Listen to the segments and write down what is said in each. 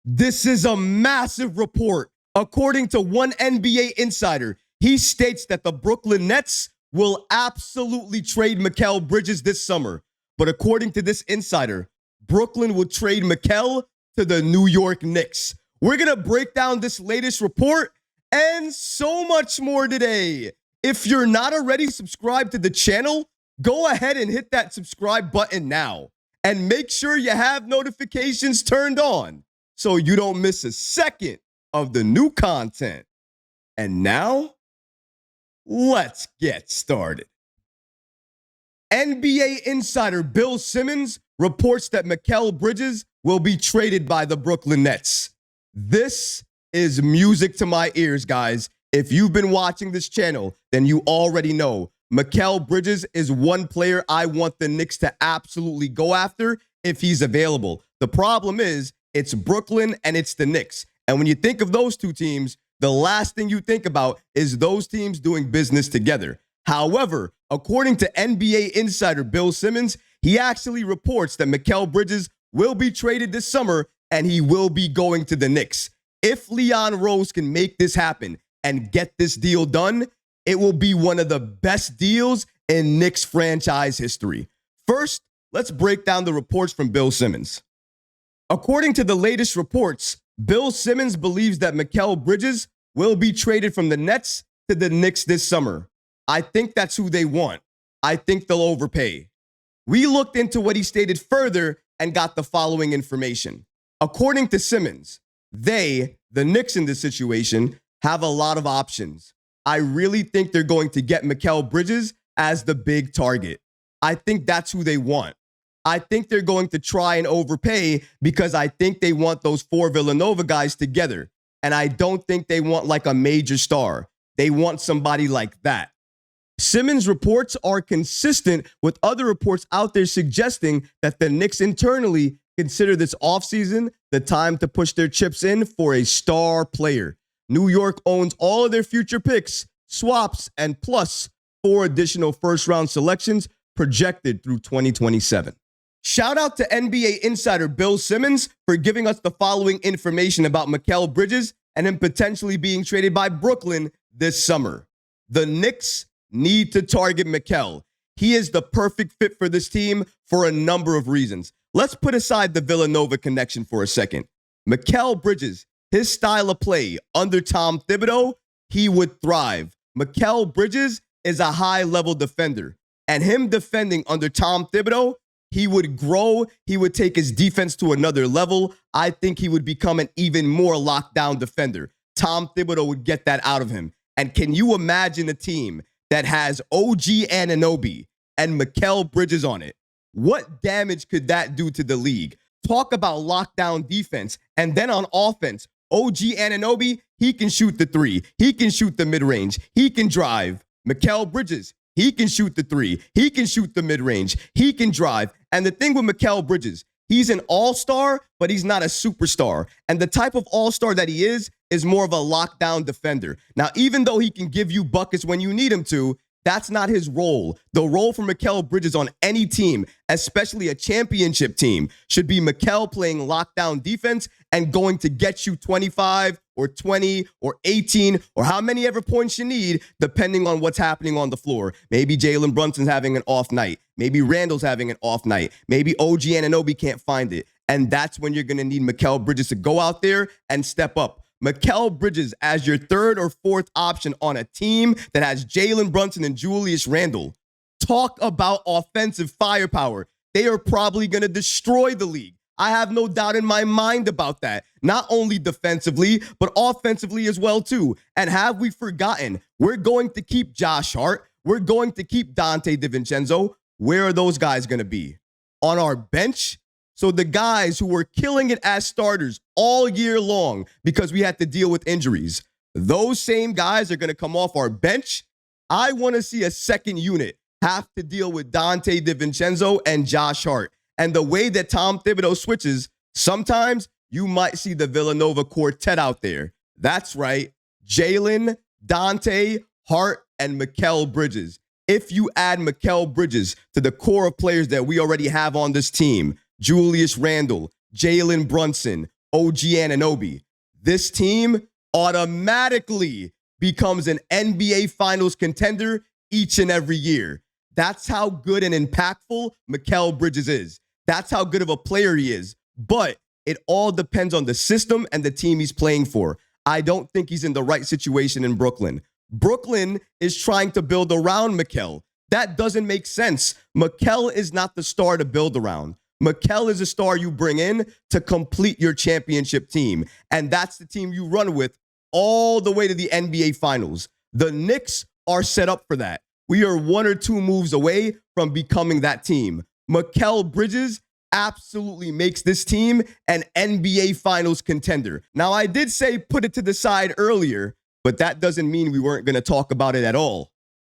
This is a massive report. According to one NBA insider, he states that the Brooklyn Nets will absolutely trade Mikal Brigdes this summer. But according to this insider, Brooklyn will trade Mikal to the New York Knicks. We're going to break down this latest report and so much more today. If you're not already subscribed to the channel, go ahead and hit that subscribe button now. And make sure you have notifications turned on so you don't miss a second of the new content. And now, let's get started. NBA insider Bill Simmons reports that Mikal Brigdes will be traded by the Brooklyn Nets. This is music to my ears, guys. If you've been watching this channel, then you already know Mikal Brigdes is one player I want the Knicks to absolutely go after if he's available. The problem is it's Brooklyn and it's the Knicks. And when you think of those two teams, the last thing you think about is those teams doing business together. However, according to NBA insider Bill Simmons, he actually reports that Mikal Brigdes will be traded this summer and he will be going to the Knicks. If Leon Rose can make this happen and get this deal done, it will be one of the best deals in Knicks franchise history. First, let's break down the reports from Bill Simmons. According to the latest reports, Bill Simmons believes that Mikal Brigdes will be traded from the Nets to the Knicks this summer. I think that's who they want. I think they'll overpay. We looked into what he stated further and got the following information. According to Simmons, the Knicks in this situation, have a lot of options. I really think they're going to get Mikal Brigdes as the big target. I think that's who they want. I think they're going to try and overpay because I think they want those four Villanova guys together. And I don't think they want like a major star. They want somebody like that. Simmons' reports are consistent with other reports out there suggesting that the Knicks internally consider this offseason the time to push their chips in for a star player. New York owns all of their future picks, swaps, and plus 4 additional first-round selections projected through 2027. Shout out to NBA insider Bill Simmons for giving us the following information about Mikal Brigdes and him potentially being traded by Brooklyn this summer. The Knicks need to target Mikal. He is the perfect fit for this team for a number of reasons. Let's put aside the Villanova connection for a second. Mikal Brigdes, his style of play under Tom Thibodeau, he would thrive. Mikal Brigdes is a high-level defender, and him defending under Tom Thibodeau, he would grow. He would take his defense to another level. I think he would become an even more lockdown defender. Tom Thibodeau would get that out of him. And can you imagine a team that has OG Anunoby and Mikal Brigdes on it? What damage could that do to the league? Talk about lockdown defense. And then on offense, OG Anunoby, he can shoot the three. He can shoot the mid-range. He can drive. Mikal Brigdes, he can shoot the three. He can shoot the mid-range. He can drive. And the thing with Mikal Brigdes, he's an all-star, but he's not a superstar. And the type of all-star that he is more of a lockdown defender. Now, even though he can give you buckets when you need him to, that's not his role. The role for Mikal Brigdes on any team, especially a championship team, should be Mikal playing lockdown defense and going to get you 25 or 20 or 18 or how many ever points you need, depending on what's happening on the floor. Maybe Jalen Brunson's having an off night. Maybe Randall's having an off night. Maybe OG Anunoby can't find it. And that's when you're going to need Mikal Brigdes to go out there and step up. Mikal Brigdes as your third or fourth option on a team that has Jalen Brunson and Julius Randle. Talk about offensive firepower. They are probably going to destroy the league. I have no doubt in my mind about that. Not only defensively, but offensively as well, too. And have we forgotten? We're going to keep Josh Hart. We're going to keep Dante DiVincenzo. Where are those guys going to be? On our bench? So the guys who were killing it as starters all year long because we had to deal with injuries, those same guys are going to come off our bench. I want to see a second unit have to deal with Dante DiVincenzo and Josh Hart. And the way that Tom Thibodeau switches, sometimes you might see the Villanova quartet out there. That's right. Jalen, Dante, Hart, and Mikal Brigdes. If you add Mikal Brigdes to the core of players that we already have on this team, Julius Randle, Jalen Brunson, OG Anunoby. This team automatically becomes an NBA Finals contender each and every year. That's how good and impactful Mikal Brigdes is. That's how good of a player he is. But it all depends on the system and the team he's playing for. I don't think he's in the right situation in Brooklyn. Brooklyn is trying to build around Mikal. That doesn't make sense. Mikal is not the star to build around. Mikal is a star you bring in to complete your championship team. And that's the team you run with all the way to the NBA Finals. The Knicks are set up for that. We are 1 or 2 moves away from becoming that team. Mikal Brigdes absolutely makes this team an NBA Finals contender. Now, I did say put it to the side earlier, but that doesn't mean we weren't going to talk about it at all.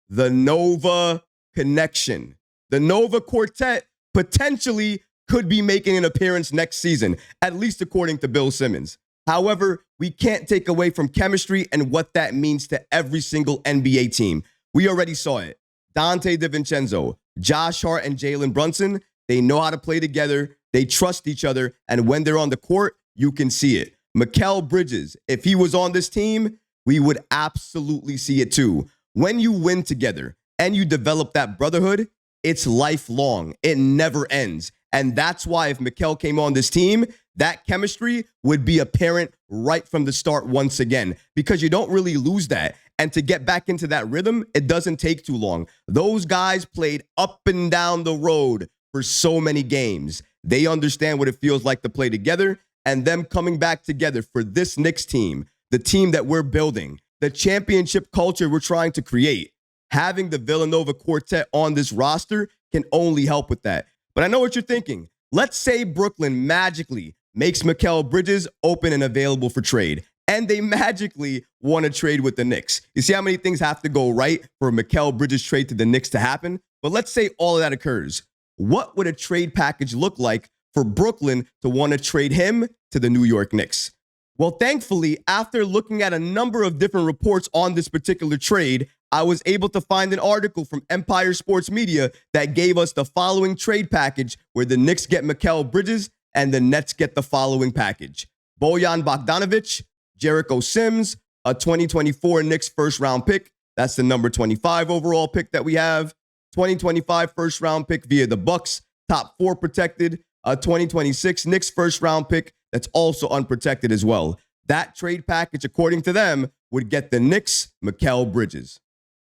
The Nova connection. The Nova Quartet potentially could be making an appearance next season, at least according to Bill Simmons. However, we can't take away from chemistry and what that means to every single NBA team. We already saw it. Dante DiVincenzo, Josh Hart, and Jalen Brunson, they know how to play together. They trust each other. And when they're on the court, you can see it. Mikal Brigdes, if he was on this team, we would absolutely see it too. When you win together and you develop that brotherhood, it's lifelong. It never ends. And that's why if Mikal came on this team, that chemistry would be apparent right from the start once again, because you don't really lose that. And to get back into that rhythm, it doesn't take too long. Those guys played up and down the road for so many games. They understand what it feels like to play together, and them coming back together for this Knicks team, the team that we're building, the championship culture we're trying to create. Having the Villanova Quartet on this roster can only help with that. But I know what you're thinking. Let's say Brooklyn magically makes Mikal Brigdes open and available for trade, and they magically want to trade with the Knicks. You see how many things have to go right for a Mikal Brigdes trade to the Knicks to happen? But let's say all of that occurs. What would a trade package look like for Brooklyn to want to trade him to the New York Knicks? Well, thankfully, after looking at a number of different reports on this particular trade, I was able to find an article from Empire Sports Media that gave us the following trade package where the Knicks get Mikal Brigdes and the Nets get the following package. Bojan Bogdanovic, Jericho Sims, a 2024 Knicks first-round pick. That's the number 25 overall pick that we have. 2025 first-round pick via the Bucks, top 4 protected. A 2026 Knicks first-round pick that's also unprotected as well. That trade package, according to them, would get the Knicks Mikal Brigdes.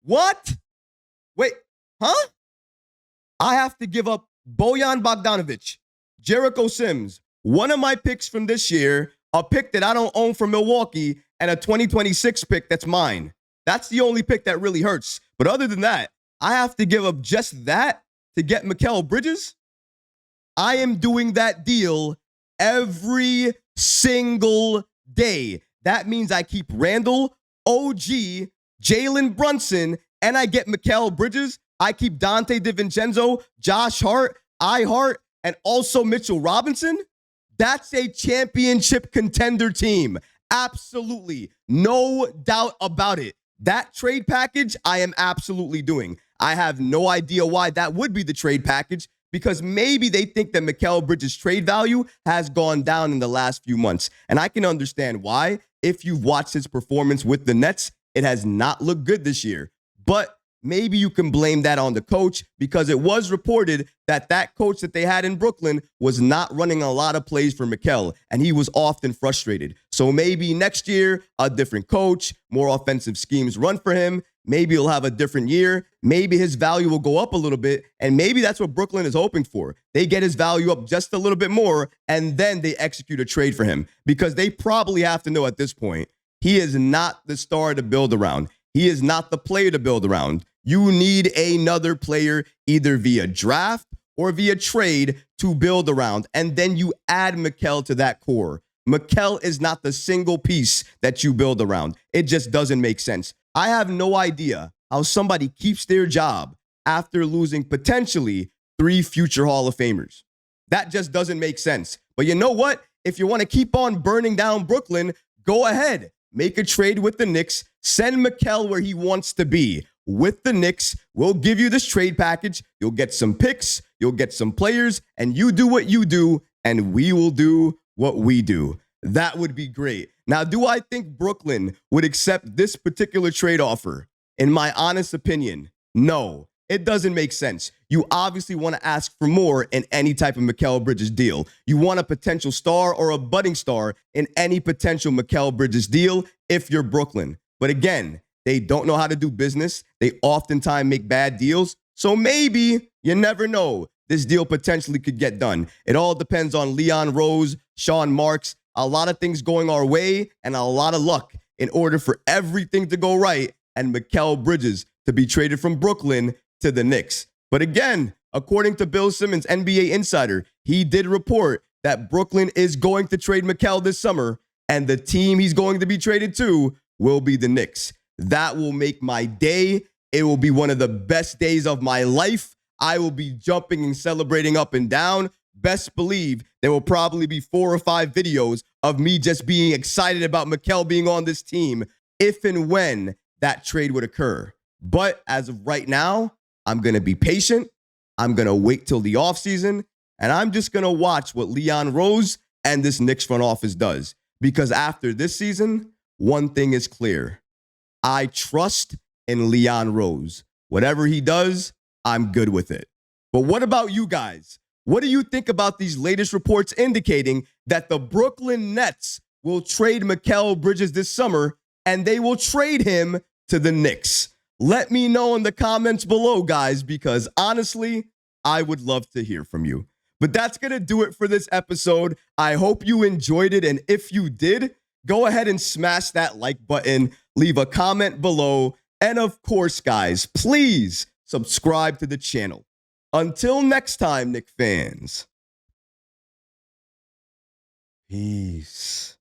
What? Wait, huh? I have to give up Bojan Bogdanovic, Jericho Sims, one of my picks from this year, a pick that I don't own from Milwaukee, and a 2026 pick that's mine. That's the only pick that really hurts. But other than that, I have to give up just that to get Mikal Brigdes? I am doing that deal every single day. That means I keep Randall, OG, Jalen Brunson, and I get Mikal Brigdes. I keep Dante DiVincenzo, Josh Hart, Hart, and also Mitchell Robinson. That's a championship contender team. Absolutely. No doubt about it. That trade package, I am absolutely doing. I have no idea why that would be the trade package, because maybe they think that Mikal Brigdes' trade value has gone down in the last few months. And I can understand why. If you've watched his performance with the Nets, it has not looked good this year. But maybe you can blame that on the coach, because it was reported that that coach that they had in Brooklyn was not running a lot of plays for Mikal, and he was often frustrated. So maybe next year, a different coach, more offensive schemes run for him. Maybe he'll have a different year. Maybe his value will go up a little bit, and maybe that's what Brooklyn is hoping for. They get his value up just a little bit more, and then they execute a trade for him, because they probably have to know at this point, he is not the star to build around. He is not the player to build around. You need another player either via draft or via trade to build around, and then you add Mikal to that core. Mikal is not the single piece that you build around. It just doesn't make sense. I have no idea how somebody keeps their job after losing potentially 3 future Hall of Famers. That just doesn't make sense. But you know what? If you want to keep on burning down Brooklyn, go ahead. Make a trade with the Knicks. Send Mikal where he wants to be. With the Knicks, we'll give you this trade package. You'll get some picks. You'll get some players. And you do what you do, and we will do what we do. That would be great. Now, do I think Brooklyn would accept this particular trade offer? In my honest opinion, no. It doesn't make sense. You obviously want to ask for more in any type of Mikal Brigdes deal. You want a potential star or a budding star in any potential Mikal Brigdes deal if you're Brooklyn. But again, they don't know how to do business. They oftentimes make bad deals. So maybe, you never know, this deal potentially could get done. It all depends on Leon Rose, Sean Marks, a lot of things going our way, and a lot of luck in order for everything to go right and Mikal Brigdes to be traded from Brooklyn to the Knicks. But again, according to Bill Simmons, NBA insider, he did report that Brooklyn is going to trade Mikal this summer, and the team he's going to be traded to will be the Knicks. That will make my day. It will be one of the best days of my life. I will be jumping and celebrating up and down. Best believe there will probably be 4 or 5 videos of me just being excited about Mikal being on this team if and when that trade would occur. But as of right now, I'm going to be patient. I'm going to wait till the offseason, and I'm just going to watch what Leon Rose and this Knicks front office does. Because after this season, one thing is clear. I trust in Leon Rose. Whatever he does, I'm good with it. But what about you guys? What do you think about these latest reports indicating that the Brooklyn Nets will trade Mikal Brigdes this summer and they will trade him to the Knicks? Let me know in the comments below, guys, because honestly, I would love to hear from you. But that's going to do it for this episode. I hope you enjoyed it. And if you did, go ahead and smash that like button, leave a comment below. And of course, guys, please subscribe to the channel. Until next time, Knicks fans. Peace.